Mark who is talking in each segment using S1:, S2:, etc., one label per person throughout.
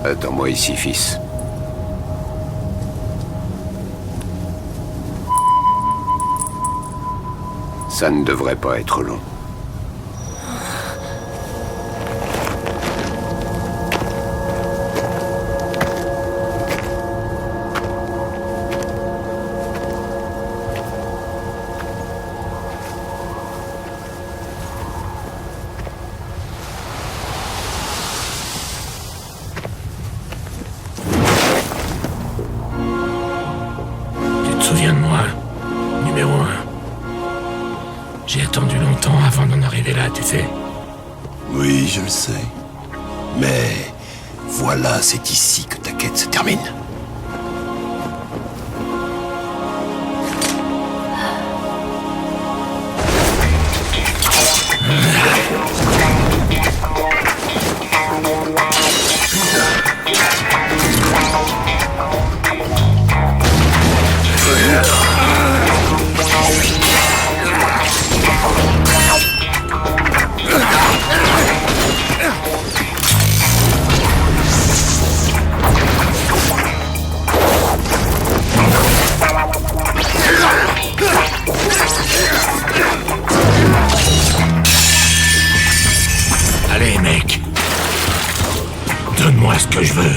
S1: Attends-moi ici, fils. Ça ne devrait pas être long.
S2: Tu te souviens de moi, numéro 1? J'ai attendu longtemps avant d'en arriver là, tu sais.
S3: Oui, je le sais. Mais voilà, c'est ici que ta quête se termine.
S2: Allez, mec. Donne-moi ce que je veux.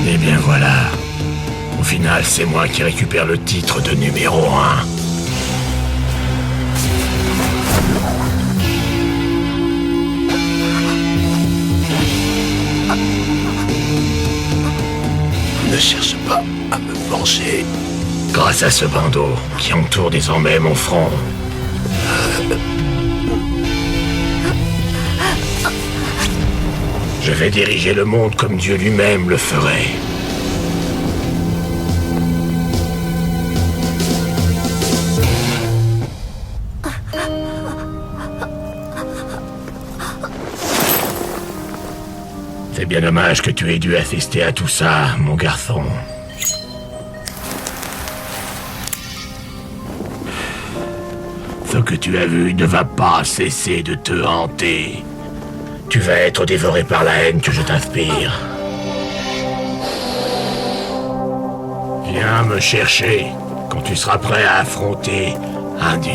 S2: Eh bien voilà. Au final, c'est moi qui récupère le titre de numéro 1.
S3: Ne cherche pas à me venger.
S2: Grâce à ce bandeau qui entoure désormais mon front. Je vais diriger le monde comme Dieu lui-même le ferait. C'est bien dommage que tu aies dû assister à tout ça, mon garçon. Ce que tu as vu ne va pas cesser de te hanter. Tu vas être dévoré par la haine que je t'inspire. Viens me chercher quand tu seras prêt à affronter un dieu.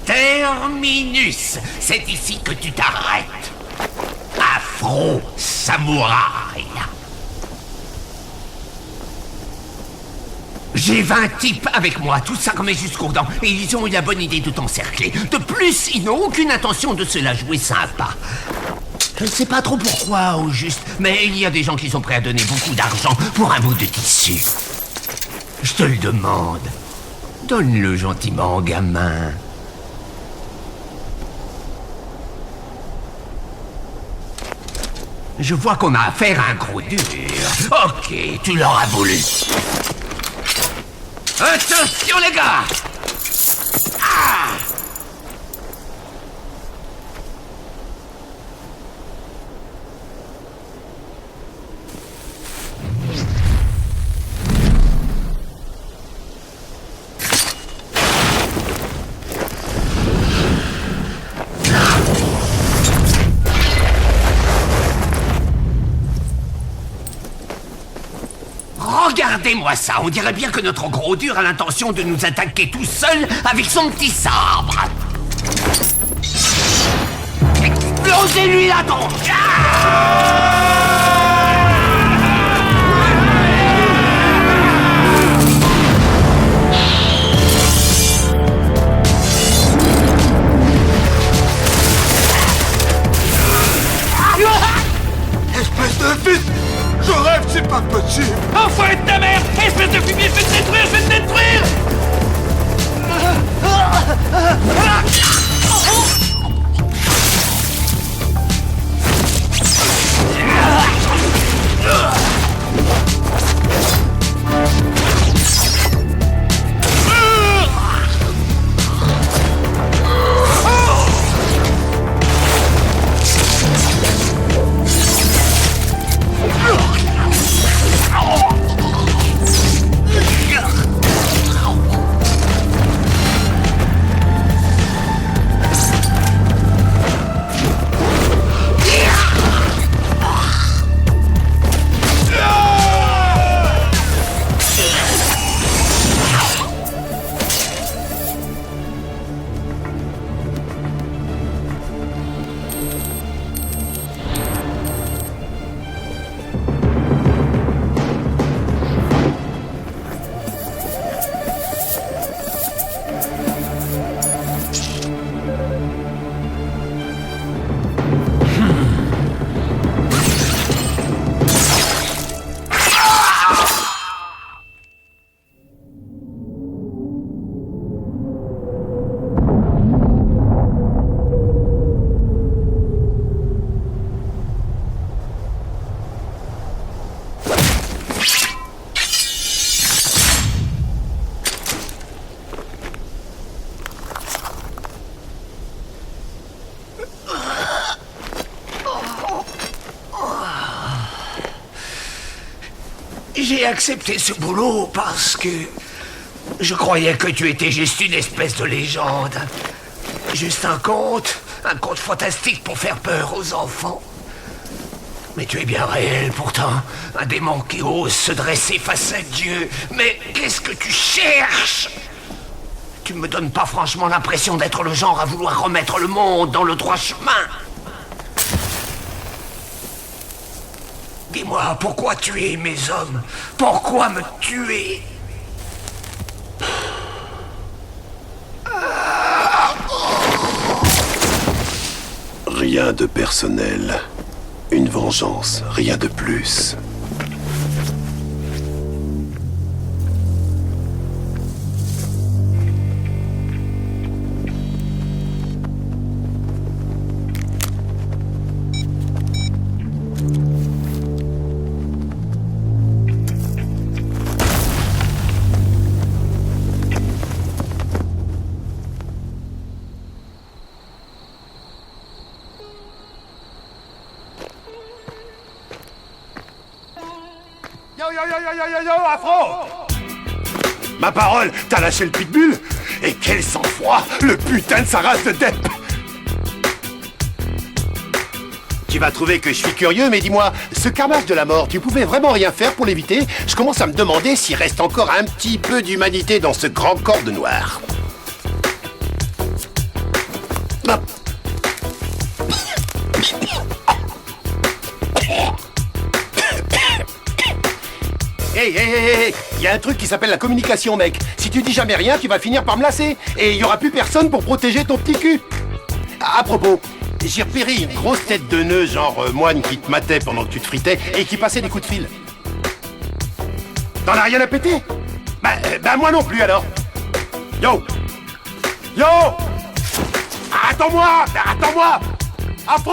S4: Terminus, c'est ici que tu t'arrêtes. Afro samouraï. J'ai 20 types avec moi, tous armés jusqu'aux dents, et ils ont eu la bonne idée de t'encercler. De plus, ils n'ont aucune intention de se la jouer sympa. Je ne sais pas trop pourquoi, au juste, mais il y a des gens qui sont prêts à donner beaucoup d'argent pour un bout de tissu. Je te le demande. Donne-le gentiment, gamin. Je vois qu'on a affaire à un gros dur. Ok, tu l'auras voulu. Attention, les gars! Ah! Regardez-moi ça, on dirait bien que notre gros dur a l'intention de nous attaquer tout seul avec son petit sabre. Explosez-lui la tronche!
S3: Espèce de fils! Je rêve, c'est pas possible!
S2: Enfoiré de ta mère! Espèce de fumier, je vais te détruire, je vais te détruire! J'ai accepté ce boulot parce que je croyais que tu étais juste une espèce de légende. Juste un conte fantastique pour faire peur aux enfants. Mais tu es bien réel pourtant, un démon qui ose se dresser face à Dieu. Mais qu'est-ce que tu cherches? Tu me donnes pas franchement l'impression d'être le genre à vouloir remettre le monde dans le droit chemin. Dis-moi, pourquoi tuer mes hommes? Pourquoi me tuer?
S3: Rien de personnel. Une vengeance, rien de plus.
S5: Yo, Afro!
S3: Ma parole, t'as lâché le pitbull? Et quel sang-froid! Le putain de sa race de Depp! Tu vas trouver que je suis curieux, mais dis-moi, ce carnage de la mort, tu pouvais vraiment rien faire pour l'éviter? Je commence à me demander s'il reste encore un petit peu d'humanité dans ce grand corps de noir. Ah. Hey, il y a un truc qui s'appelle la communication, mec. Si tu dis jamais rien, tu vas finir par me lasser. Et il y aura plus personne pour protéger ton petit cul. À propos, j'ai repéré une grosse tête de nœud, genre moine qui te matait pendant que tu te fritais et qui passait des coups de fil. T'en as rien à péter? Bah moi non plus alors. Yo! Yo! Attends-moi! Attends-moi! Afro!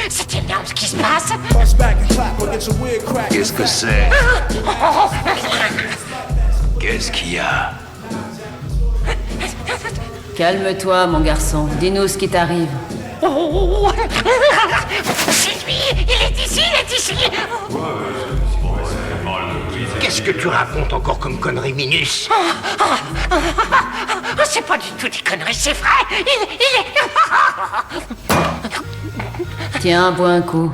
S5: C'est énorme ce qui se passe.
S1: Qu'est-ce que c'est? Qu'est-ce qu'il y a?
S6: Calme-toi, mon garçon. Dis-nous ce qui t'arrive.
S5: Oh, c'est lui. Il est ici, il est ici.
S2: Qu'est-ce que tu racontes encore comme connerie, Minus?
S5: C'est pas du tout des conneries, c'est vrai. Il est...
S6: Tiens, bois un coup.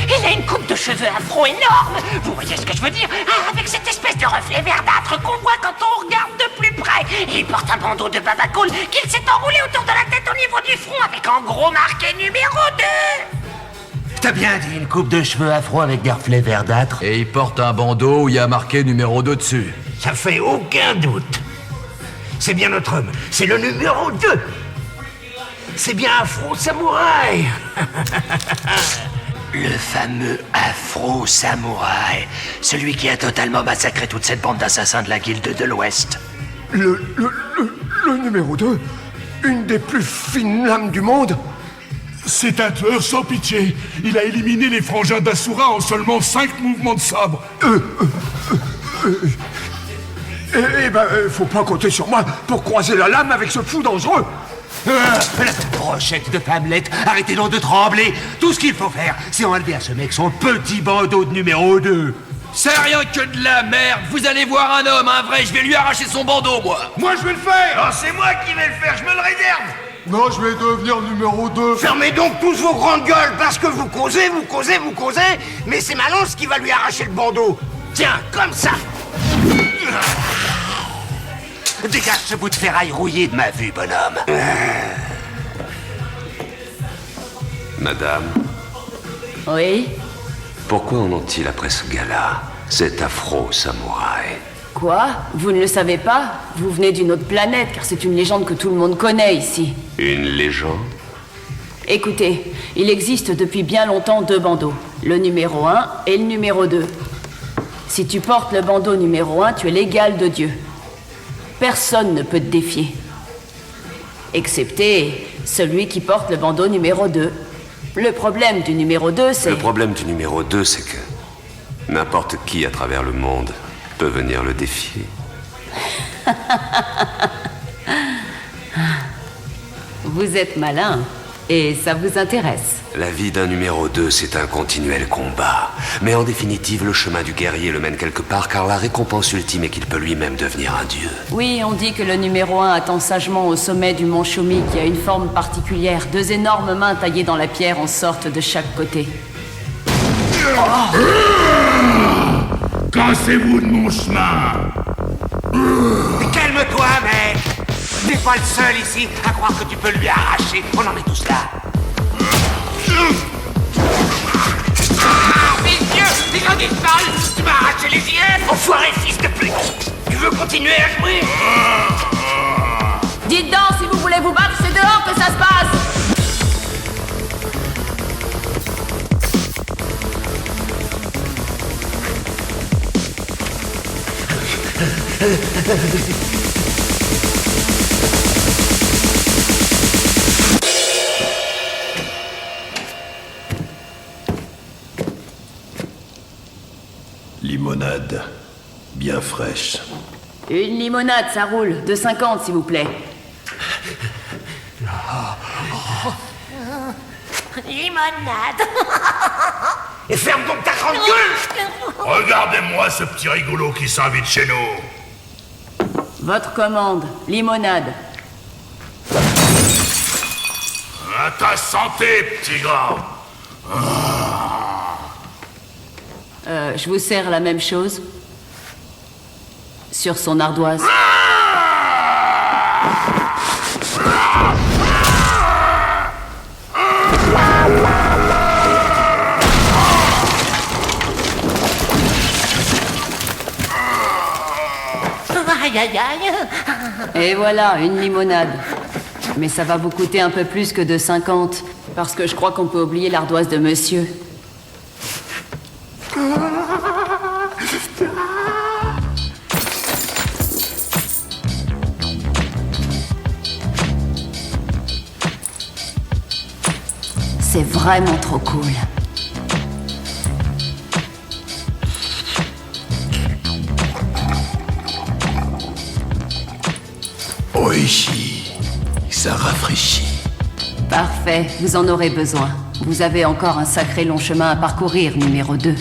S5: Il a une coupe de cheveux afro énorme. Vous voyez ce que je veux dire? Avec cette espèce de reflet verdâtre qu'on voit quand on regarde de plus près. Et il porte un bandeau de babacool qu'il s'est enroulé autour de la tête au niveau du front avec en gros marqué numéro 2.
S4: T'as bien dit, une coupe de cheveux afro avec des reflets verdâtres.
S7: Et il porte un bandeau où il y a marqué numéro 2 dessus.
S2: Ça fait aucun doute. C'est bien notre homme. C'est le numéro 2. C'est bien Afro Samouraï.
S8: Le fameux Afro Samouraï. Celui qui a totalement massacré toute cette bande d'assassins de la Guilde de l'Ouest.
S2: Le numéro 2. Une des plus fines lames du monde.
S9: C'est un tueur sans pitié. Il a éliminé les frangins d'Asura en seulement 5 mouvements de sabre.
S2: Eh ben, faut pas compter sur moi pour croiser la lame avec ce fou dangereux.
S4: La brochette de femmelette, arrêtez donc de trembler. Tout ce qu'il faut faire, c'est enlever à ce mec son petit bandeau de numéro 2.
S7: C'est rien que de la merde. Vous allez voir un homme, un vrai. Je vais lui arracher son bandeau, moi.
S9: Moi, je vais le faire.
S2: Oh, c'est moi qui vais le faire, je me le réserve.
S9: Non, je vais devenir numéro 2.
S2: Fermez donc tous vos grandes gueules parce que vous causez, mais c'est ma lance qui va lui arracher le bandeau. Tiens, comme ça.
S8: Dégage ce bout de ferraille rouillé de ma vue, bonhomme.
S1: Madame,
S6: Oui?
S1: pourquoi en ont-ils après ce gars-là? Cet Afro Samouraï.
S6: Quoi? Vous ne le savez pas? Vous venez d'une autre planète, car c'est une légende que tout le monde connaît ici.
S1: Une légende?
S6: Écoutez, il existe depuis bien longtemps 2 bandeaux. Le numéro 1 et le numéro 2. Si tu portes le bandeau numéro 1, tu es l'égal de Dieu. Personne ne peut te défier. Excepté celui qui porte le bandeau numéro 2. Le problème du numéro 2, c'est...
S1: Le problème du numéro 2, c'est que n'importe qui à travers le monde peut venir le défier.
S6: Vous êtes malin, et ça vous intéresse.
S1: La vie d'un numéro 2, c'est un continuel combat. Mais en définitive, le chemin du guerrier le mène quelque part, car la récompense ultime est qu'il peut lui-même devenir un dieu.
S6: Oui, on dit que le numéro 1 attend sagement au sommet du mont Shomi, qui a une forme particulière. 2 énormes mains taillées dans la pierre en sortent de chaque côté.
S9: Cassez-vous de mon chemin.
S4: Calme-toi, mec. T'es pas le seul ici à croire que tu peux lui arracher. On en est tous là.
S5: Ah, mes yeux, les grands disparus. Tu m'as arraché les yeux.
S2: Enfoiré, fils de pute. Tu veux continuer à jouer?
S6: Dites donc, si vous voulez vous battre, c'est dehors que ça se passe.
S9: Limonade. Bien fraîche.
S6: Une limonade, ça roule. 2,50 s'il vous plaît.
S5: Limonade.
S2: Et ferme donc ta grande gueule.
S9: Regardez-moi ce petit rigolo qui s'invite chez nous.
S6: Votre commande, limonade.
S9: À ta santé, petit gars.
S6: Je vous sers la même chose. Sur son ardoise.
S5: Aïe, aïe, aïe.
S6: Et voilà, une limonade. Mais ça va vous coûter un peu plus que 2,50. Parce que je crois qu'on peut oublier l'ardoise de monsieur. C'est vraiment trop cool.
S2: Oishi, ça rafraîchit.
S6: Parfait, vous en aurez besoin. Vous avez encore un sacré long chemin à parcourir, numéro 2.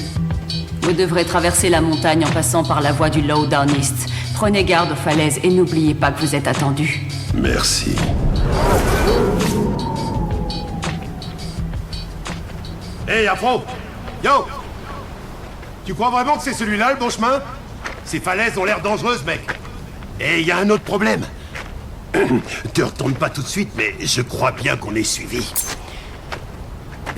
S6: Vous devrez traverser la montagne en passant par la voie du Lowdown East. Prenez garde aux falaises et n'oubliez pas que vous êtes attendu.
S2: Merci.
S3: Hey, Afro! Yo! Tu crois vraiment que c'est celui-là le bon chemin? Ces falaises ont l'air dangereuses, mec. Et il y a un autre problème. Te retourne pas tout de suite, mais je crois bien qu'on est suivi.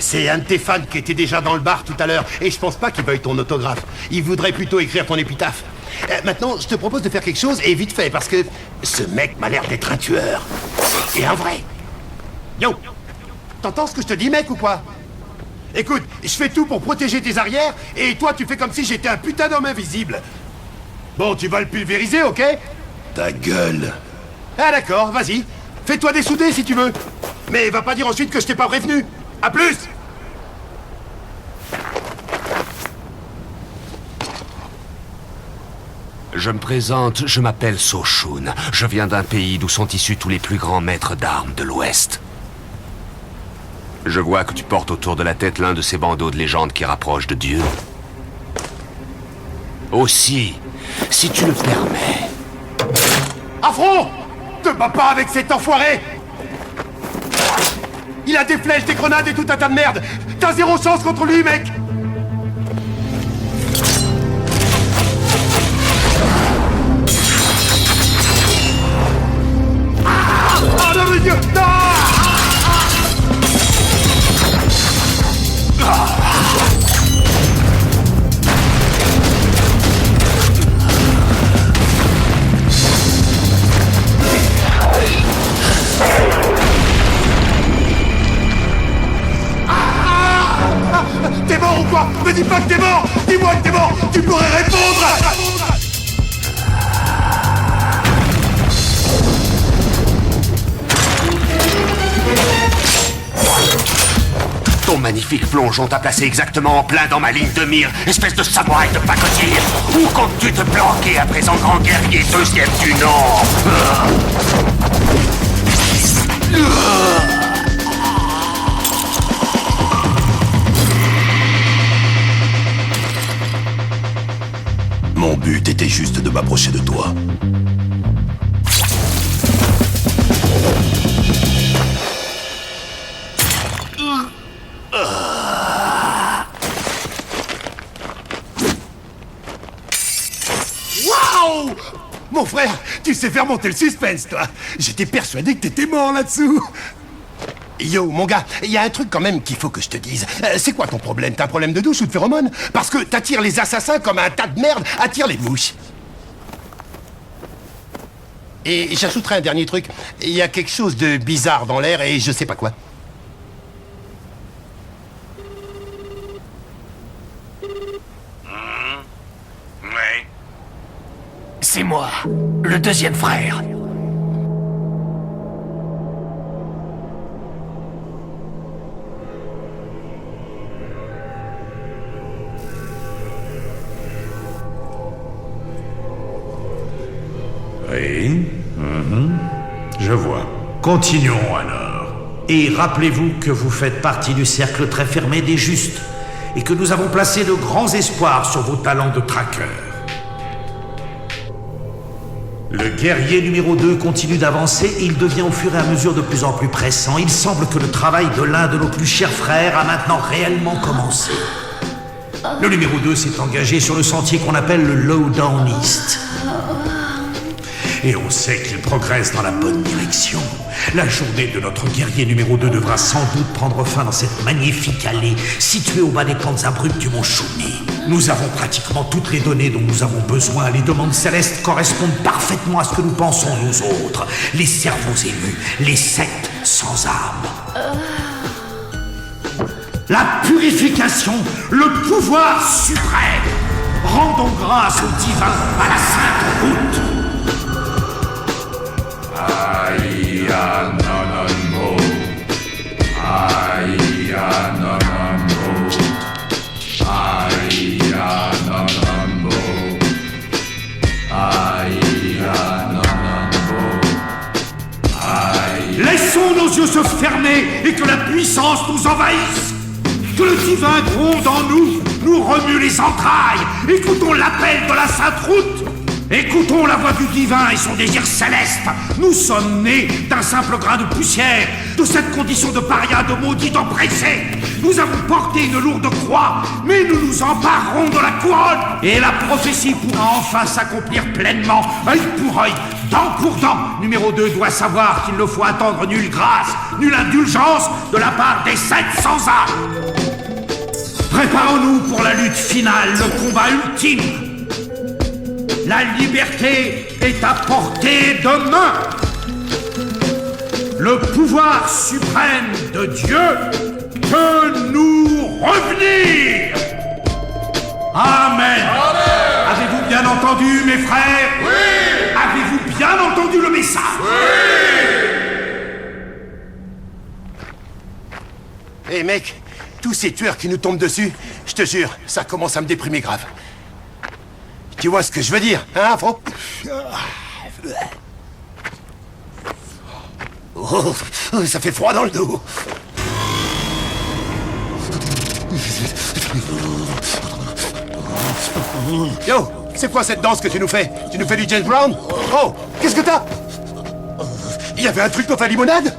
S3: C'est un de tes fans qui était déjà dans le bar tout à l'heure, et je pense pas qu'il veuille ton autographe. Il voudrait plutôt écrire ton épitaphe. Maintenant, je te propose de faire quelque chose, et vite fait, parce que ce mec m'a l'air d'être un tueur. Et un vrai. Yo! T'entends ce que je te dis, mec, ou quoi? Écoute, je fais tout pour protéger tes arrières, et toi, tu fais comme si j'étais un putain d'homme invisible. Bon, tu vas le pulvériser, ok?
S2: Ta gueule.
S3: Ah d'accord, vas-y. Fais-toi dessouder si tu veux. Mais va pas dire ensuite que je t'ai pas prévenu. À plus!
S1: Je me présente, je m'appelle Soshun. Je viens d'un pays d'où sont issus tous les plus grands maîtres d'armes de l'Ouest. Je vois que tu portes autour de la tête l'un de ces bandeaux de légende qui rapprochent de Dieu. Aussi, si tu le permets...
S3: Afro! Te bats pas avec cet enfoiré! Il a des flèches, des grenades et tout un tas de merde! T'as zéro chance contre lui, mec! Ah non, mon Dieu! Non! T'es mort ou quoi? Me dis pas que t'es mort! Dis-moi que t'es mort! Tu pourrais répondre!
S1: Ton magnifique plongeon t'a placé exactement en plein dans ma ligne de mire, espèce de samouraï de pacotille. Où comptes-tu te planquer à présent, grand guerrier deuxième du nom?
S2: Mon but était juste de m'approcher de toi.
S3: Waouh! Mon frère, tu sais faire monter le suspense, toi! J'étais persuadé que t'étais mort là-dessous! Yo, mon gars, il y a un truc quand même qu'il faut que je te dise. C'est quoi ton problème? T'as un problème de douche ou de phéromones? Parce que t'attires les assassins comme un tas de merde attire les mouches. Et j'ajouterai un dernier truc. Il y a quelque chose de bizarre dans l'air et je sais pas quoi.
S8: Ouais.
S5: C'est moi, le deuxième frère.
S10: Oui. Je vois. Continuons alors. Et rappelez-vous que vous faites partie du cercle très fermé des justes et que nous avons placé de grands espoirs sur vos talents de traqueur. Le guerrier numéro 2 continue d'avancer et il devient au fur et à mesure de plus en plus pressant. Il semble que le travail de l'un de nos plus chers frères a maintenant réellement commencé. Le numéro 2 s'est engagé sur le sentier qu'on appelle le Lowdown East. Et on sait qu'il progresse dans la bonne direction. La journée de notre guerrier numéro 2 devra sans doute prendre fin dans cette magnifique allée située au bas des pentes abruptes du mont Shumi. Nous avons pratiquement toutes les données dont nous avons besoin. Les demandes célestes correspondent parfaitement à ce que nous pensons nous autres. Les cerveaux émus, les sectes sans âme. La purification, le pouvoir suprême. Rendons grâce au divin, à la sainte route.
S9: Aïe, nananmo. Aïe, nananmo. Aïe, nananmo. Aïe, nananmo. Aïe.
S10: Laissons nos yeux se fermer et que la puissance nous envahisse. Que le divin gronde en nous, nous remue les entrailles. Écoutons l'appel de la sainte route. Écoutons la voix du divin et son désir céleste. Nous sommes nés d'un simple grain de poussière, de cette condition de paria, de maudit, d'empressé. Nous avons porté une lourde croix, mais nous nous emparerons de la couronne. Et la prophétie pourra enfin s'accomplir pleinement, œil pour œil, dent pour dent. Numéro 2 doit savoir qu'il ne faut attendre nulle grâce, nulle indulgence de la part des 700 âmes. Préparons-nous pour la lutte finale, le combat ultime. La liberté est à portée de main. Le pouvoir suprême de Dieu peut nous revenir. Amen. Avez-vous bien entendu, mes frères? Oui. Avez-vous bien entendu le message?
S3: Oui. Hé mec, tous ces tueurs qui nous tombent dessus, je te jure, ça commence à me déprimer grave. Tu vois ce que je veux dire, hein, Fro? Oh, ça fait froid dans le dos. Yo, c'est quoi cette danse que tu nous fais? Tu nous fais du James Brown? Oh, qu'est-ce que t'as? Il y avait un truc dans ta limonade?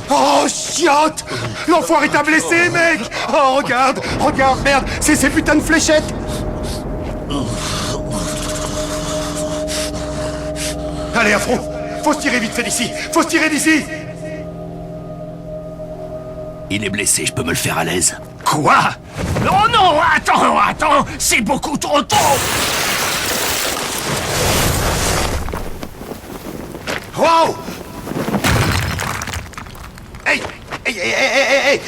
S3: Oh, chiotte! L'enfoiré t'a blessé, mec! Oh, regarde, merde, c'est ces putains de fléchettes! Allez, à front! Faut se tirer vite fait d'ici! Faut se tirer d'ici!
S8: Il est blessé, je peux me le faire à l'aise.
S2: Quoi? Oh non, attends, c'est beaucoup trop tôt.
S3: Wow! Hey!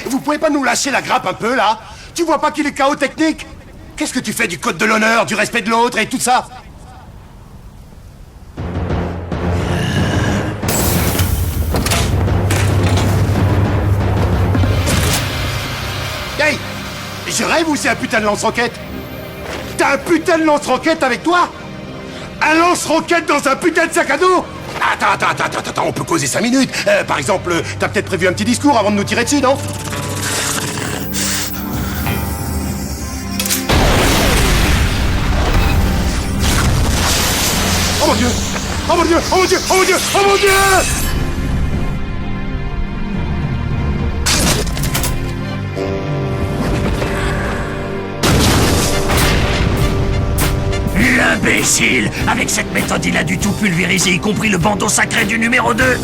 S3: Vous pouvez pas nous lâcher la grappe un peu, là? Tu vois pas qu'il est KO technique? Qu'est-ce que tu fais du code de l'honneur, du respect de l'autre et tout ça? Hey! Je rêve ou c'est un putain de lance-roquette? T'as un putain de lance-roquette avec toi? Un lance-roquette dans un putain de sac à dos? Attends, on peut causer 5 minutes. Par exemple, t'as peut-être prévu un petit discours avant de nous tirer dessus, non? Oh mon Dieu! Oh mon Dieu! Oh mon Dieu! Oh mon Dieu! Oh mon Dieu!
S2: L'imbécile! Avec cette méthode, il a du tout pulvérisé, y compris le bandeau sacré du numéro 2.